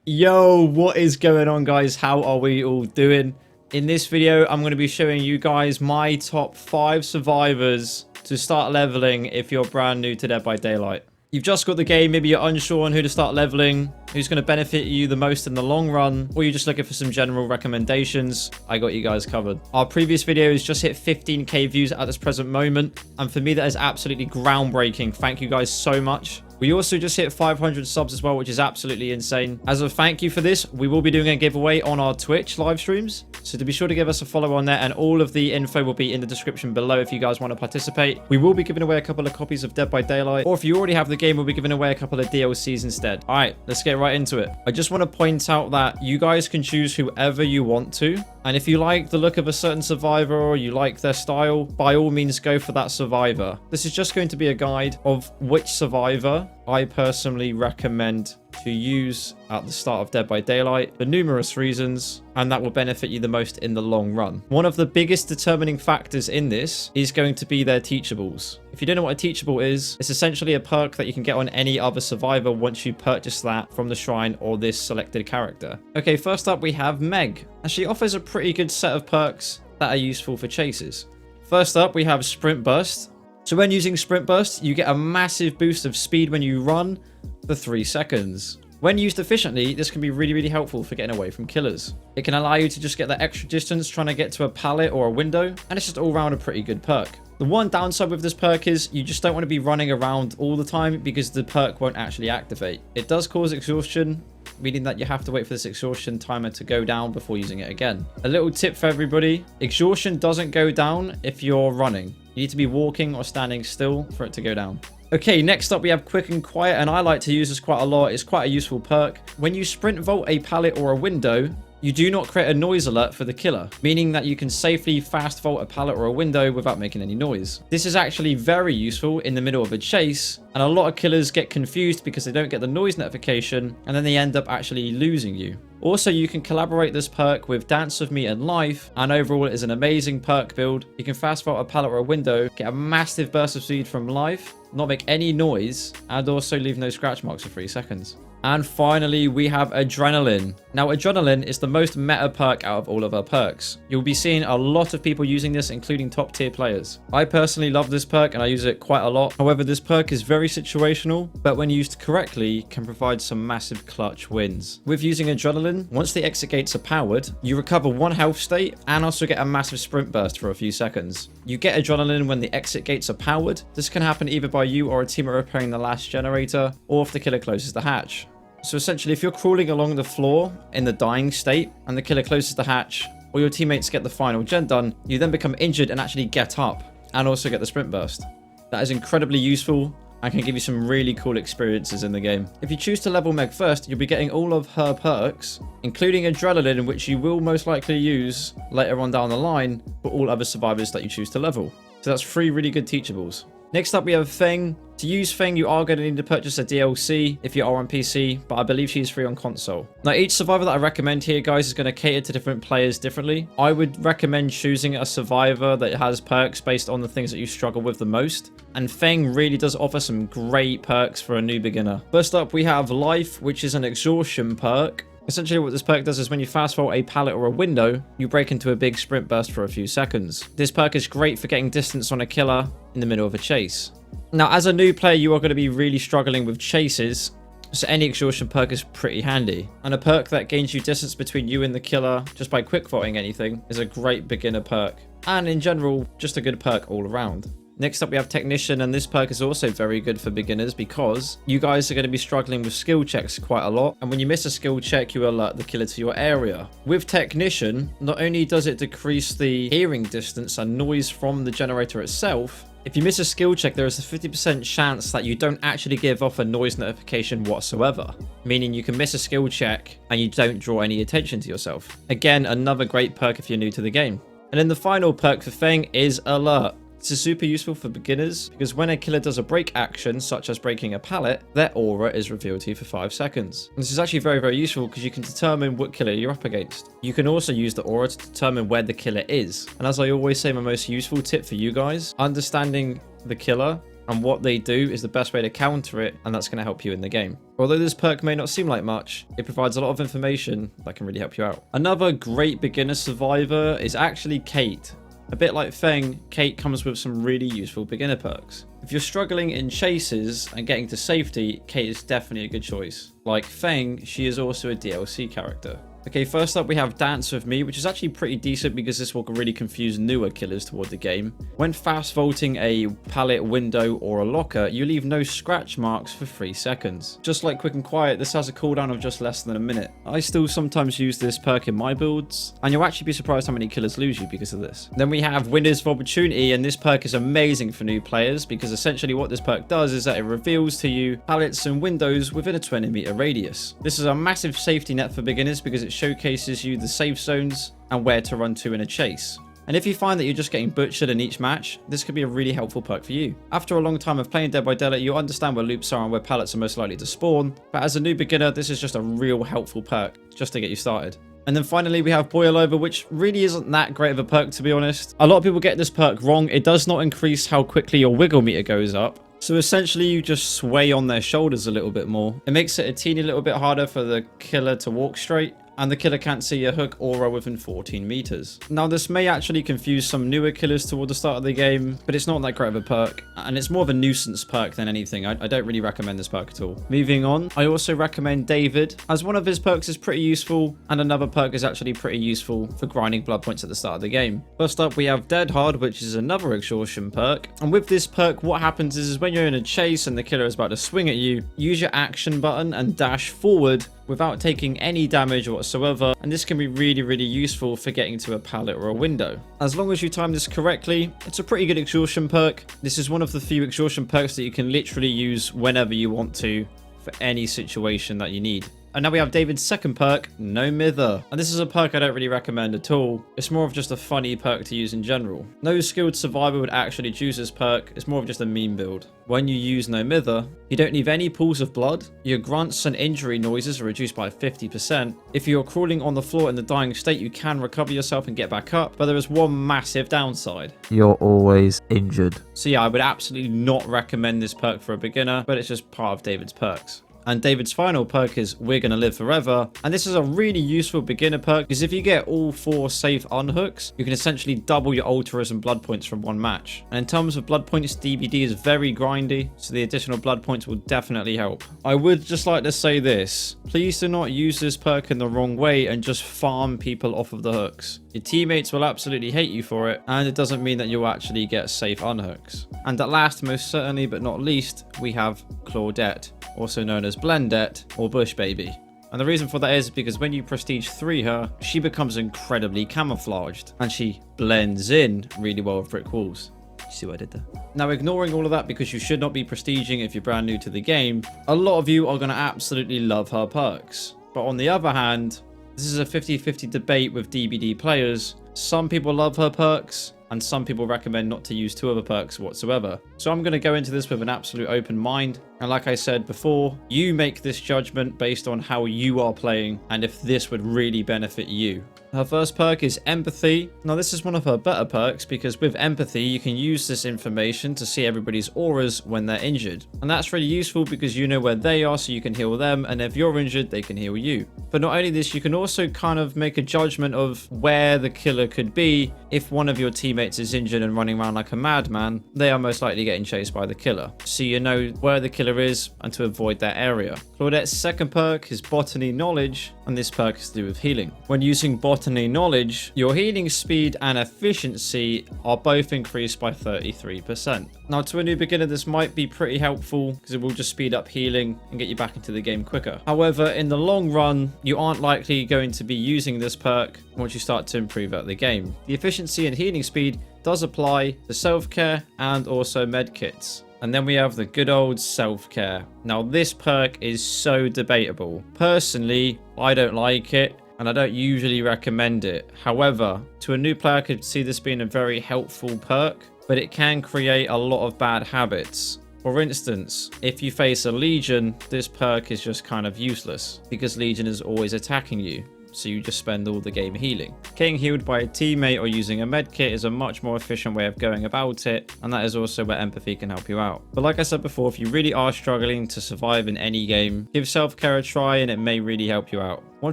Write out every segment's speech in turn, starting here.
Yo, what is going on, guys? How are we all doing? In this video, I'm going to be showing you guys my top 5 survivors to start leveling if you're brand new to Dead by Daylight. You've just got the game, maybe you're unsure on who to start leveling, who's going to benefit you the most in the long run, or you're just looking for some general recommendations. I got you guys covered. Our previous videos just hit 15k views at this present moment, and for me that is absolutely groundbreaking. Thank you guys so much. We also just hit 500 subs as well, which is absolutely insane. As a thank you for this, we will be doing a giveaway on our Twitch live streams. So to be sure to give us a follow on there, and all of the info will be in the description below if you guys want to participate. We will be giving away a couple of copies of Dead by Daylight, or if you already have the game, we'll be giving away a couple of DLCs instead. All right, let's get right into it. I just want to point out that you guys can choose whoever you want to. And if you like the look of a certain survivor or you like their style, by all means go for that survivor. This is just going to be a guide of which survivor I personally recommend to use at the start of Dead by Daylight for numerous reasons, and that will benefit you the most in the long run. One of the biggest determining factors in this is going to be their teachables. If you don't know what a teachable is, it's essentially a perk that you can get on any other survivor once you purchase that from the shrine or this selected character. Okay, first up we have Meg, and she offers a pretty good set of perks that are useful for chases. First up we have Sprint Burst. So when using Sprint Burst, you get a massive boost of speed when you run for 3 seconds. When used efficiently, this can be really helpful for getting away from killers. It can allow you to just get that extra distance trying to get to a pallet or a window, and it's just all around a pretty good perk. The one downside with this perk is you just don't want to be running around all the time because the perk won't actually activate. It does cause exhaustion, meaning that you have to wait for this exhaustion timer to go down before using it again. A little tip for everybody, exhaustion doesn't go down if you're running. You need to be walking or standing still for it to go down. Okay, next up we have Quick and Quiet, and I like to use this quite a lot. It's quite a useful perk. When you sprint vault a pallet or a window, you do not create a noise alert for the killer, meaning that you can safely fast vault a pallet or a window without making any noise. This is actually very useful in the middle of a chase, and a lot of killers get confused because they don't get the noise notification, and then they end up actually losing you. Also, you can collaborate this perk with Dance With Me and Life, and overall it is an amazing perk build. You can fast vault a pallet or a window, get a massive burst of speed from Life, not make any noise, and also leave no scratch marks for 3 seconds. And finally, we have Adrenaline. Now, Adrenaline is the most meta perk out of all of our perks. You'll be seeing a lot of people using this, including top tier players. I personally love this perk and I use it quite a lot. However, this perk is very situational, but when used correctly, can provide some massive clutch wins. With using Adrenaline, once the exit gates are powered, you recover 1 health state and also get a massive sprint burst for a few seconds. You get Adrenaline when the exit gates are powered. This can happen either by you or a teammate repairing the last generator, or if the killer closes the hatch. So essentially, if you're crawling along the floor in the dying state and the killer closes the hatch, or your teammates get the final gen done, you then become injured and actually get up and also get the sprint burst. That is incredibly useful and can give you some really cool experiences in the game. If you choose to level Meg first, you'll be getting all of her perks, including Adrenaline, which you will most likely use later on down the line for all other survivors that you choose to level. So that's 3 really good teachables. Next up, we have Feng. To use Feng, you are going to need to purchase a DLC if you are on PC, but I believe she is free on console. Now, each survivor that I recommend here, guys, is going to cater to different players differently. I would recommend choosing a survivor that has perks based on the things that you struggle with the most. And Feng really does offer some great perks for a new beginner. First up, we have Life, which is an exhaustion perk. Essentially, what this perk does is when you fast vault a pallet or a window, you break into a big sprint burst for a few seconds. This perk is great for getting distance on a killer in the middle of a chase. Now, as a new player, you are going to be really struggling with chases, so any exhaustion perk is pretty handy. And a perk that gains you distance between you and the killer just by quick vaulting anything is a great beginner perk. And in general, just a good perk all around. Next up, we have Technician, and this perk is also very good for beginners because you guys are going to be struggling with skill checks quite a lot, and when you miss a skill check, you alert the killer to your area. With Technician, not only does it decrease the hearing distance and noise from the generator itself, if you miss a skill check, there is a 50% chance that you don't actually give off a noise notification whatsoever, meaning you can miss a skill check and you don't draw any attention to yourself. Again, another great perk if you're new to the game. And then the final perk for Feng is Alert. This is super useful for beginners because when a killer does a break action, such as breaking a pallet, their aura is revealed to you for 5 seconds. And this is actually very useful because you can determine what killer you're up against. You can also use the aura to determine where the killer is. And as I always say, my most useful tip for you guys, understanding the killer and what they do is the best way to counter it, and that's going to help you in the game. Although this perk may not seem like much, it provides a lot of information that can really help you out. Another great beginner survivor is actually Kate. A bit like Feng, Kate comes with some really useful beginner perks. If you're struggling in chases and getting to safety, Kate is definitely a good choice. Like Feng, she is also a DLC character. Okay, first up we have Dance With Me, which is actually pretty decent because this will really confuse newer killers toward the game. When fast vaulting a pallet, window, or a locker, you leave no scratch marks for 3 seconds. Just like Quick and Quiet, this has a cooldown of just less than a minute. I still sometimes use this perk in my builds, and you'll actually be surprised how many killers lose you because of this. Then we have Windows of Opportunity, and this perk is amazing for new players because essentially what this perk does is that it reveals to you pallets and windows within a 20-meter radius. This is a massive safety net for beginners because it showcases you the safe zones and where to run to in a chase. And if you find that you're just getting butchered in each match, this could be a really helpful perk for you. After a long time of playing Dead by Daylight, you'll understand where loops are and where pallets are most likely to spawn, but as a new beginner, this is just a real helpful perk just to get you started. And then finally we have Boil Over, which really isn't that great of a perk, to be honest. A lot of people get this perk wrong. It does not increase how quickly your wiggle meter goes up. So essentially you just sway on their shoulders a little bit more. It makes it a teeny little bit harder for the killer to walk straight, and the killer can't see a hook aura within 14 meters. Now this may actually confuse some newer killers toward the start of the game, but it's not that great of a perk, and it's more of a nuisance perk than anything. I don't really recommend this perk at all. Moving on, I also recommend David, as one of his perks is pretty useful, and another perk is actually pretty useful for grinding blood points at the start of the game. First up, we have Dead Hard, which is another exhaustion perk, and with this perk, what happens is when you're in a chase and the killer is about to swing at you, use your action button and dash forward without taking any damage whatsoever, and this can be really useful for getting to a pallet or a window. As long as you time this correctly, it's a pretty good exhaustion perk. This is one of the few exhaustion perks that you can literally use whenever you want to for any situation that you need. And now we have David's second perk, No Mytha. And this is a perk I don't really recommend at all. It's more of just a funny perk to use in general. No skilled survivor would actually choose this perk. It's more of just a meme build. When you use No Mytha, you don't leave any pools of blood. Your grunts and injury noises are reduced by 50%. If you're crawling on the floor in the dying state, you can recover yourself and get back up. But there is one massive downside. You're always injured. So yeah, I would absolutely not recommend this perk for a beginner, but it's just part of David's perks. And David's final perk is We're Gonna Live Forever. And this is a really useful beginner perk because if you get all 4 safe unhooks, you can essentially double your ultras and blood points from one match. And in terms of blood points, DBD is very grindy, so the additional blood points will definitely help. I would just like to say this. Please do not use this perk in the wrong way and just farm people off of the hooks. Your teammates will absolutely hate you for it, and it doesn't mean that you'll actually get safe unhooks. And at last, most certainly but not least, we have Claudette, also known as Blendette or Bush Baby. And the reason for that is because when you prestige 3 her, she becomes incredibly camouflaged and she blends in really well with brick walls. You see what I did there? Now, ignoring all of that because you should not be prestiging if you're brand new to the game, a lot of you are going to absolutely love her perks. But on the other hand, this is a 50-50 debate with DBD players. Some people love her perks, and some people recommend not to use 2 other perks whatsoever. So I'm going to go into this with an absolute open mind. And like I said before, you make this judgment based on how you are playing and if this would really benefit you. Her first perk is Empathy. Now this is one of her better perks because with Empathy you can use this information to see everybody's auras when they're injured. And that's really useful because you know where they are so you can heal them, and if you're injured they can heal you. But not only this, you can also kind of make a judgment of where the killer could be. If one of your teammates is injured and running around like a madman, they are most likely getting chased by the killer. So you know where the killer is and to avoid that area. Claudette's second perk is Botany Knowledge, and this perk is to do with healing. When using Botany Knowledge, your healing speed and efficiency are both increased by 33%. Now to a new beginner this might be pretty helpful because it will just speed up healing and get you back into the game quicker. However, in the long run, you aren't likely going to be using this perk once you start to improve at the game. The efficiency and healing speed does apply to SelfCare and also medkits. And then we have the good old SelfCare. Now this perk is so debatable. Personally, I don't like it and I don't usually recommend it. However, to a new player I could see this being a very helpful perk, but it can create a lot of bad habits. For instance, if you face a Legion, this perk is just kind of useless because Legion is always attacking you. so you just spend all the game healing. Getting healed by a teammate or using a med kit is a much more efficient way of going about it, and that is also where empathy can help you out. But like I said before, if you really are struggling to survive in any game, give self-care a try and it may really help you out. One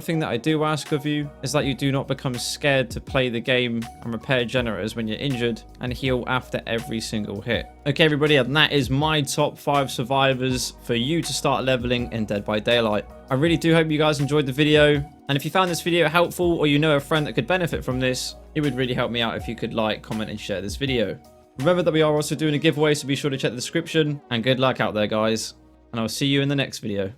thing that I do ask of you is that you do not become scared to play the game and repair generators when you're injured and heal after every single hit. Okay everybody, and that is my top 5 survivors for you to start leveling in Dead by Daylight. I really do hope you guys enjoyed the video, and if you found this video helpful or you know a friend that could benefit from this, it would really help me out if you could like, comment and share this video. Remember that we are also doing a giveaway, so be sure to check the description, and good luck out there guys, and I'll see you in the next video.